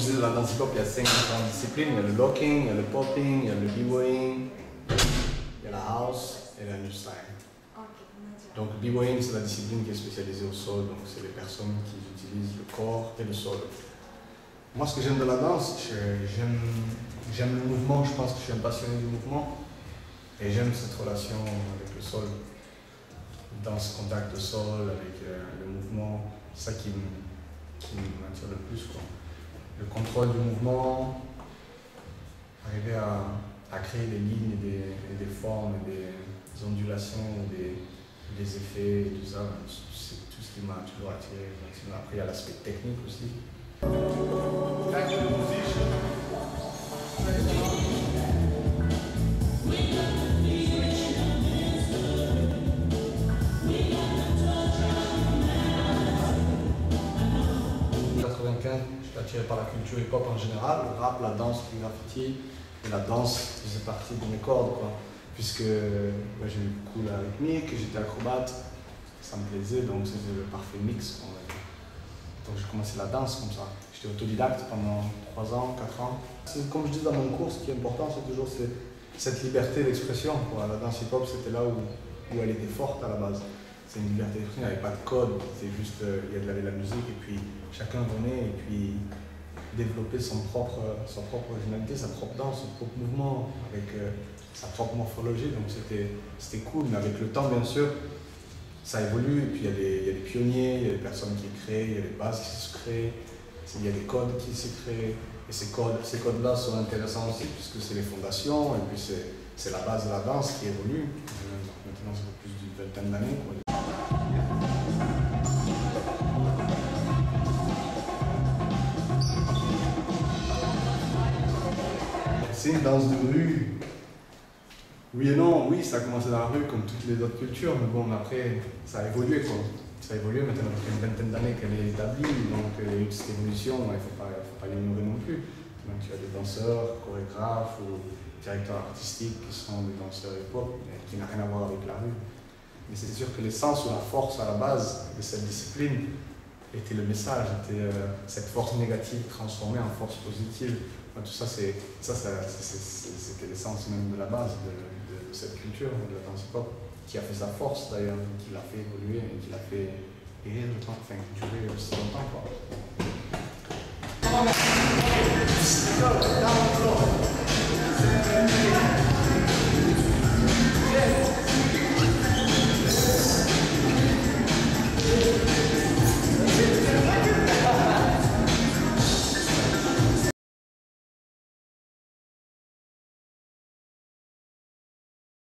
je disais, dans la danse hip-hop, il y a 5 différentes disciplines. Il y a le locking, il y a le popping, il y a le b-boying, il y a la house et la new style. Donc le b-boying, c'est la discipline qui est spécialisée au sol, donc c'est les personnes qui utilisent le corps et le sol. Moi, ce que j'aime de la danse, j'aime le mouvement, je pense que je suis un passionné du mouvement et j'aime cette relation avec le sol. Danse, contact au sol, avec le mouvement, c'est ça qui m'attire le plus, quoi. Le contrôle du mouvement, arriver à créer des lignes et des formes, et des ondulations, des effets et tout ça, c'est tout ce qui m'a toujours attiré. Après, il y a l'aspect technique aussi. Je suis attiré par la culture hip-hop en général, le rap, la danse, le graffiti, et la danse faisait partie de mes cordes, quoi. Puisque j'ai eu beaucoup la rythmique, j'étais acrobate, ça me plaisait, donc c'était le parfait mix, on va dire. Donc j'ai commencé la danse comme ça. J'étais autodidacte pendant 3 ans, 4 ans. Comme je dis dans mon cours, ce qui est important, c'est toujours cette liberté d'expression. La danse hip-hop, c'était là où elle était forte à la base. C'est une liberté d'expression, il n'y avait pas de code, c'est juste, il y avait la musique et puis chacun venait et puis développait sa propre originalité, sa propre danse, son propre mouvement, avec sa propre morphologie, donc c'était cool, mais avec le temps bien sûr, ça évolue et puis il y a des pionniers, il y a des personnes qui créent, il y a des bases qui se créent, il y a des codes qui se créent, et ces codes-là sont intéressants aussi puisque c'est les fondations et puis c'est la base de la danse qui évolue. Maintenant ça fait plus d'une vingtaine d'années. C'est une danse de rue. Oui et non, oui, ça a commencé dans la rue comme toutes les autres cultures, mais bon, après, ça a évolué, quoi. Ça a évolué, maintenant, ça fait une vingtaine d'années qu'elle est établie, donc il y a eu cette évolution, il ne faut pas l'ignorer non plus. Donc tu as des danseurs, chorégraphes ou directeurs artistiques qui sont des danseurs hip-hop, mais qui n'ont rien à voir avec la rue. Mais c'est sûr que l'essence ou la force à la base de cette discipline était le message, était cette force négative transformée en force positive. Tout ça, c'était l'essence même de la base de cette culture, de la danse hip-hop, qui a fait sa force d'ailleurs, qui l'a fait évoluer et qui l'a fait durer aussi longtemps, quoi.